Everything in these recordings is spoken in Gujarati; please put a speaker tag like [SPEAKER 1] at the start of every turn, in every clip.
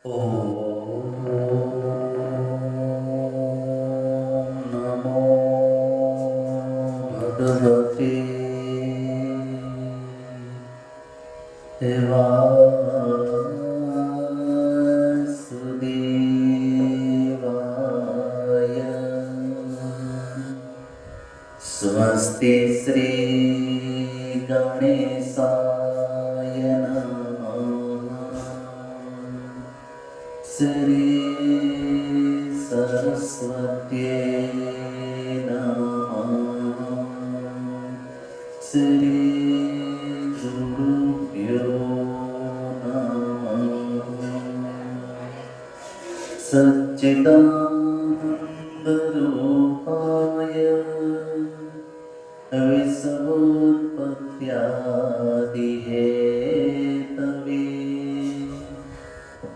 [SPEAKER 1] ॐ नमो भगवते वासुदेवाय। स्वस्ति श्री गणेशाय नमः। श्री सरस्वत्यै नमः। श्री गुरुभ्यो नमः। सच्चिदानन्दरूपाय विश्वोत्पत्त्यादिहेतवे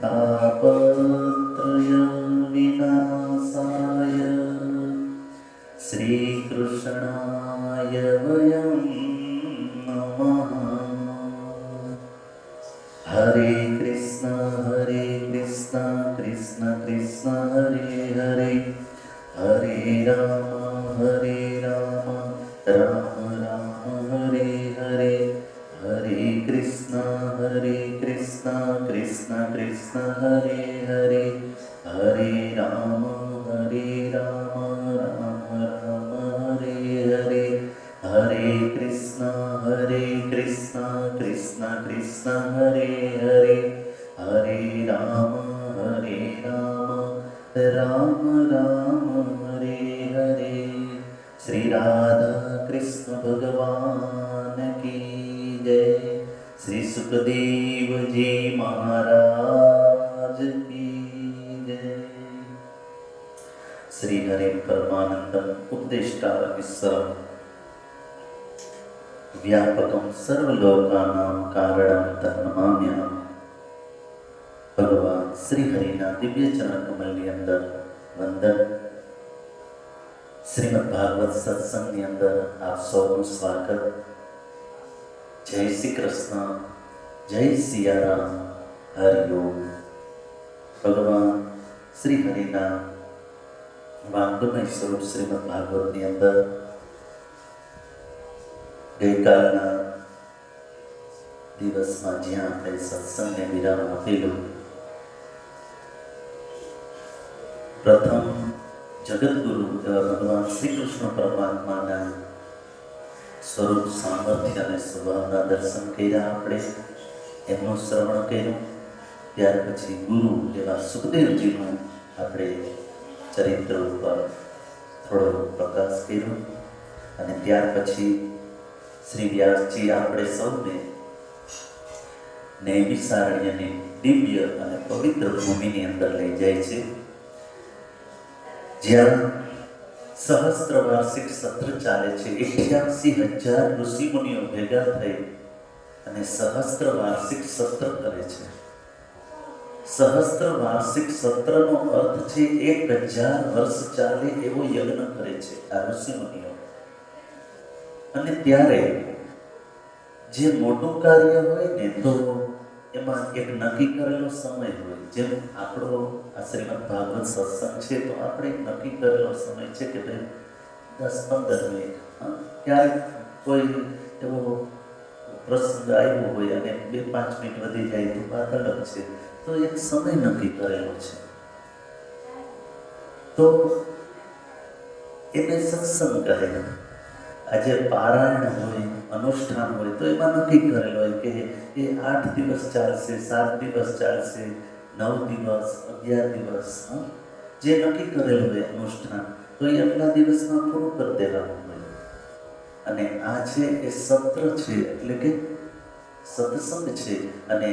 [SPEAKER 1] तापत्रयविनाशाय श्रीकृष्णाय वयं नमः। हरे कृष्ण कृष्ण कृष्ण हरे हरे, हरे राम राम राम हरे हरे, हरे कृष्ण कृष्ण कृष्ण हरे हरे, हरे राम राम राम हरे हरे, हरे कृष्ण कृष्ण कृष्ण हरे हरे, हरे राम राम राम हरे हरे। श्री राधा कृष्ण भगवान की जय। श्री सुखदेव जी महाराज की जय। श्री हरि परमानंदम उपदेष्टारमीश्वरम व्यापकं सर्वलोकानां कारणं तन्नमाम्यहम्। भगवान श्री हरिना दिव्य चरण कमलની અંદર વંદન। શ્રીમદ ભાગવત સત્સંગની અંદર આપ સૌનું સ્વાગત। જય શ્રી કૃષ્ણ, જય સિયારામ, હરિઓમ। ભગવાન શ્રી હરિના વાંગમય સ્વરૂપ શ્રીમદ ભાગવતની અંદર ગઈકાલના દિવસમાં જ્યાં આપણે સત્સંગને વિરામ આપેલું, પ્રથમ જગતગુરુ ભગવાન શ્રી કૃષ્ણ પરમાત્માના સ્વરૂપ સામર્થ્ય અને સ્વભાવના દર્શન કર્યા આપણે, એમનું શ્રવણ કર્યું। ત્યાર પછી ગુરુ એવા સુખદેવજીનું આપણે ચરિત્ર ઉપર થોડો પ્રકાશ કર્યો અને ત્યાર પછી શ્રી વ્યાસજી આપણે સૌને નૈમિષારણ્યની દિવ્ય અને પવિત્ર ભૂમિની અંદર લઈ જાય છે, જ્યાં સહસ્ત્ર વાર્ષિક સત્ર ચાલે છે। 88,000 ઋષિમુનિઓ ભેગા થઈ અને સહસ્ત્ર વાર્ષિક સત્ર કરે છે। સહસ્ત્ર વાર્ષિક સત્રનો અર્થ છે 1000 વર્ષ ચાલે એવો યજ્ઞ કરે છે આ ઋષિમુનિઓ। અને ત્યારે જે મોટું કાર્ય હોય ને તો એમાં એક નક્કી કરેલો સમય હોય। જેમ આપણો આ શ્રીમદ ભાગવત સત્સંગ છે તો આપણે એક નક્કી કરેલો સમય છે કે ભાઈ 10-15 મિનિટ, ક્યારેક કોઈ એવો પ્રસંગ આવ્યો હોય અને 2-5 મિનિટ વધી જાય તો વાત અલગ છે, તો એક સમય નક્કી કરેલો છે। તો એને સત્સંગ કહે। આજે પારાયણ હોય, અનુષ્ઠાન હોય તો એમાં નક્કી કરેલો હોય કે એ 8 દિવસ ચાલશે, 7 દિવસ ચાલશે, 9 દિવસ, 11 દિવસ, જે નક્કી કરેલું હોય અનુષ્ઠાન તો એ આટલા દિવસમાં પૂરું કરી દેવાનું હોય। અને આ છે એ સત્ર છે, એટલે કે સત્સંગ છે। અને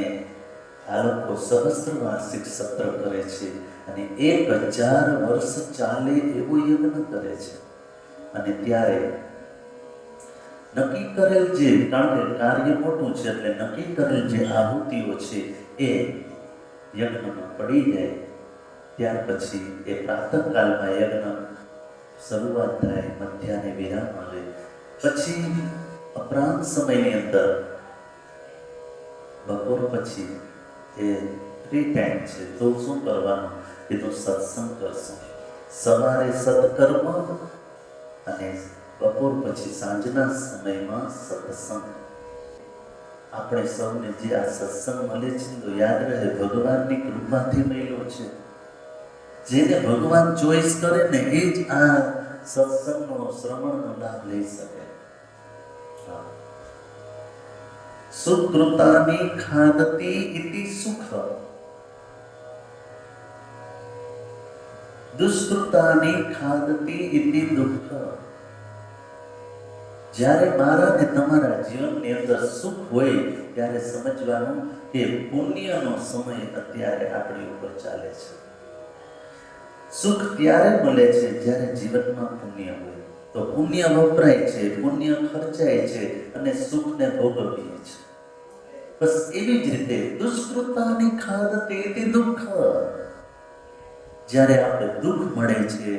[SPEAKER 1] આ લોકો સહસ્ત્ર વાર્ષિક સત્ર કરે છે અને 1000 વર્ષ ચાલે એવો યજ્ઞ કરે છે। અને ત્યારે નક્કી કરેલ જે, કારણ કે કાર્ય મોટું છે એટલે નક્કી કરેલ જે આહુતિઓ છે એ યજ્ઞમાં પડી જાય। ત્યાર પછી એ પ્રાતઃકાળમાં યજ્ઞ શરૂઆત થાય, મધ્યાહ્ને વિરામ આવે, પછી અપરાહ્ન સમયની અંદર બપોર પછી એ ફ્રી ટાઈમ છે તો શું કરવાનું? કીધું સત્સંગ કરશું. સવારે સત્કર્મ અને બપોર પછી સાંજના સમયમાં સત્સંગ. આપણે સૌને જે આ સત્સંગ મળે છે તો યાદ રહે ભગવાનની કૃપાથી મળ્યો છે. જેને ભગવાન ચોઈસ કરે ને એ જ આ સત્સંગનો શ્રવણનો લાભ લઈ શકે. સુકૃતાની ખાદતી ઇતિ સુખ, દુષ્કૃતાની ખાદતી ઇતિ દુઃખ. જ્યારે મારા ને તમારા જીવનની અંદર સુખ હોય ત્યારે સમજવાનું કે પુણ્યનો સમય અત્યારે આપણી ઉપર ચાલે છે. સુખ ત્યારે મળે છે જ્યારે જીવનમાં પુણ્ય હોય. તો પુણ્ય વપરાય છે, પુણ્ય ખર્ચાય છે અને સુખને ભોગવીએ છે. બસ એવી જ રીતે દુષ્કૃતાની ખાદતી ઇતિ દુઃખ. જ્યારે આપણે દુઃખ મળે છે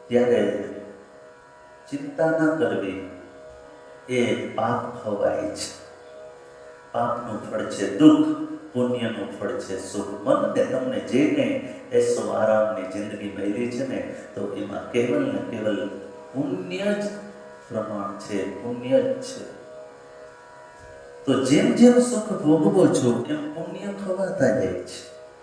[SPEAKER 1] ત્યારે ચિંતા ન કરવી, એ પાપ ખવાય છે. પાપનું ફળ છે દુઃખ, પુણ્યનું ફળ છે સુખ. મનને તમને જે કંઈ એસો આરામની જિંદગી મળી છે ને, તો એમાં કેવલ ને કેવલ પુણ્ય જ પ્રમાણ છે, પુણ્ય જ છે. તો જેમ જેમ સુખ ભોગવો છો એમ પુણ્ય ખવાતા જાય છે.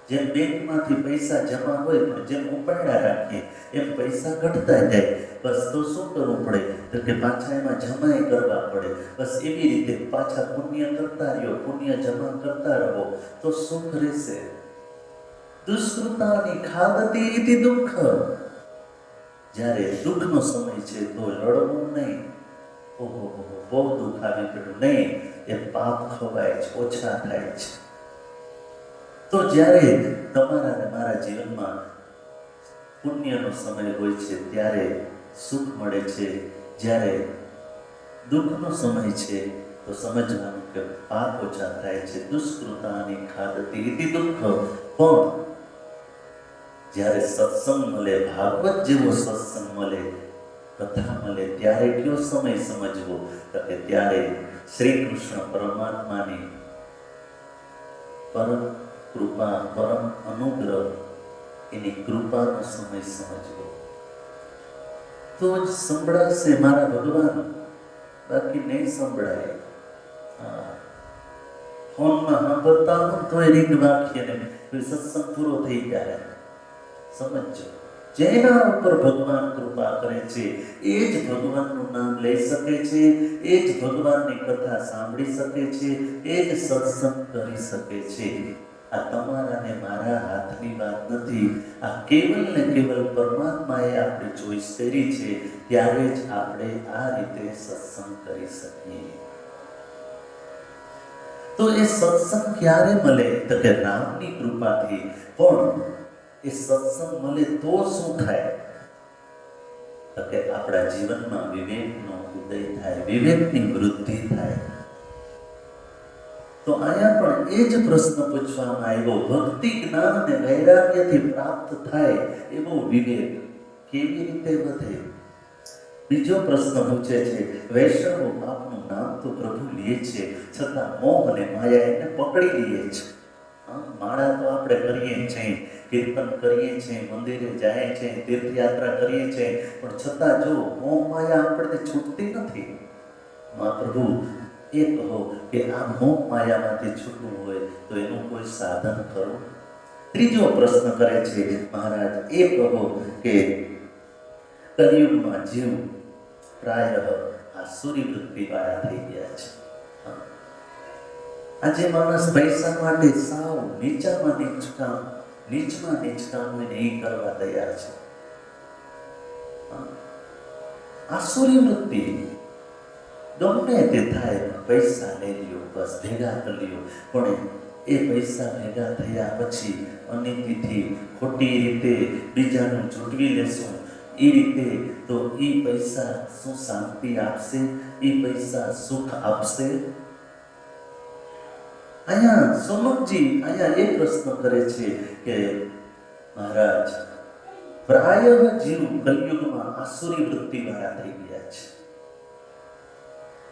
[SPEAKER 1] જેમ બેંકમાંથી પૈસા જમા હોય પણ જેમ ઉપાડા રાખીએ એમ પૈસા ઘટતા જાય. બસ તો શું કરવું પડે? તો કે પાછા એમાં જમાઈ કરવા પડે. બસ એવી રીતે પાછા પુણ્ય કરતા રહ્યો, પુણ્ય જમા કરતા રહો તો સુખ રહેશે. દુષ્કૃતાની ખાદતી ઇતિ દુઃખ. જ્યારે દુઃખનો સમય છે તો રડવું નહીં. ઓહો બહુ દુઃખ આવી પડ્યું નહીં, એ પાપ ખવાય છે, ઓછા થાય છે. તો જ્યારે તમારા અને મારા જીવનમાં પુણ્યનો સમય હોય છે ત્યારે સુખ મળે છે. જ્યારે દુઃખનો સમય છે તો સમજવાનું કે પાપ ઓછા થાય છે. દુષ્કૃતાની ખાદતી ઇતિ દુઃખ. પણ જ્યારે સત્સંગ મળે, ભાગવત જેવો સત્સંગ મળે, કથા મળે, ત્યારે કયો સમય સમજવો? કે ત્યારે શ્રી કૃષ્ણ પરમાત્માની પરમ કૃપા, પરમ અનુગ્રહ, એની કૃપાનો સમય સમજવો. તો જ સંભળાશે મારા ભગવાન, બાકી નહીં સંભળાય. ફોનમાં સાંભળતા હોય તો એ રીંગ વાંખીએ ને સત્સંગ પૂરો થઈ જાય. સમજો, જેના ઉપર ભગવાન કૃપા કરે છે એ જ ભગવાનનું નામ લઈ શકે છે, એ જ ભગવાનની કથા સાંભળી શકે છે, એ જ સત્સંગ કરી શકે છે. આ તમારા ને મારા હાથની વાત નથી. આ કેવલ ને કેવલ પરમાત્માએ આપણી ચોઈસ કરી છે, ત્યારે જ આપણે આ રીતે સત્સંગ કરી શકીએ. તો એ સત્સંગ ક્યારે મળે? તો કે રામની કૃપાથી. પણ એ સત્સંગ મળે તો શું થાય? તો કે આપણા જીવનમાં વિવેકનો ઉદય થાય, વિવેકની વૃદ્ધિ થાય. તો અહીંયા પણ એ જ પ્રશ્ન પૂછવામાં આવ્યો, ભક્તિ જ્ઞાન અને વૈરાગ્યથી પ્રાપ્ત થાય એવો વિવેક કેવી રીતે વધે? બીજો પ્રશ્ન પૂછે છે, વૈષ્ણવો આપનું નામ તો પ્રભુ લે છે, છતાં મોહ અને માયા એને પકડી લે છે. માળા તો આપણે કરીએ છીએ, કીર્તન કરીએ છીએ, મંદિરે જાય છે, તીર્થયાત્રા કરીએ છીએ, પણ છતાં જો મોહ માયા આપણને છૂટતી નથી. પ્રભુ એ કહો કે આ મોહ માયામાંથી છૂટવું હોય તો એનું કોઈ સાધન કરો. ત્રીજો પ્રશ્ન કરે છે મહારાજ, એ કહો કે કલિયુગમાં જીવ પ્રાય આસુરી વૃત્તિ વાળા થઈ ગયા છે. આજે માણસ પૈસા માટે સાવ નીચમાં નીચ કામ નહીં કરવા તૈયાર છે. આસુરી વૃત્તિ ગમે તે થાય, પૈસા લઈ લ્યો, બસ ભેગા કરી લ્યો. પણ એ પૈસા ભેગા થયા પછી અનિતિથી ખોટી રીતે બીજાનું જૂટવી લેશું, એ રીતે તો એ પૈસા શું શાંતિ આપશે? એ પૈસા સુખ આપશે? અહીંયા સોનકજી અહીંયા એ પ્રશ્ન કરે છે કે મહારાજ, પ્રાય જીવ કલયુગમાં આસુરી વૃત્તિ વાળા થઈ ગયા છે.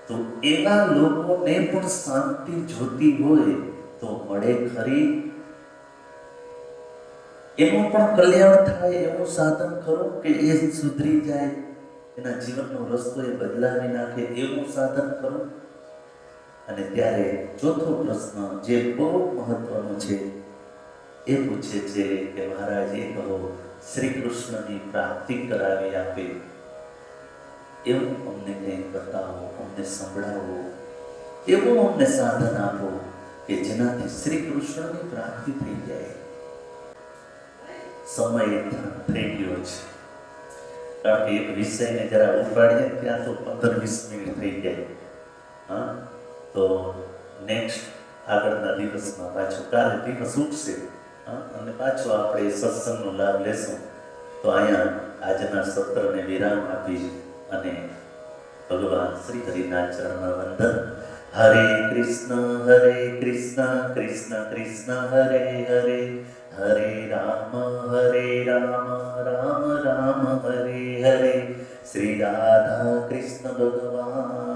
[SPEAKER 1] તો એવા લોકોને પણ શાંતિ જોતી હોય તો મળે ખરી? એનું પણ કલ્યાણ થાય એવું સાધન કરો કે એ સુધરી જાય, એના જીવનનો રસ્તો એ બદલાવી નાખે એવું સાધન કરો. અને ત્યારે ચોથો પ્રશ્ન જે બહુ મહત્વનો છે એ પૂછે છે કે મહારાજ એ કહો, શ્રી કૃષ્ણની પ્રાપ્તિ કરાવી આપે એવું અમને કંઈ બતાવો, અમને સંભળાવો, એવું અમને સાધન આપો કે જેનાથી શ્રી કૃષ્ણની પ્રાપ્તિ થઈ જાય. સમય થઈ ગયો છે, કારણ કે એક વિષયને જરા ઉપાડીએ ત્યાં તો 15-20 મિનિટ થઈ જાય. હા, તો નેક્સ્ટ આગળના દિવસમાં પાછું કાલે દિવસ ઉઠશે અને પાછો આપણે સત્સંગનો લાભ લેશું. તો અહીંયા આજના સત્રને વિરામ આપી અને ભગવાન શ્રી હરિના ચરણમાં વંદન. હરે કૃષ્ણ કૃષ્ણ કૃષ્ણ હરે હરે, હરે રામ રામ રામ હરે હરે. શ્રી રાધા કૃષ્ણ ભગવાન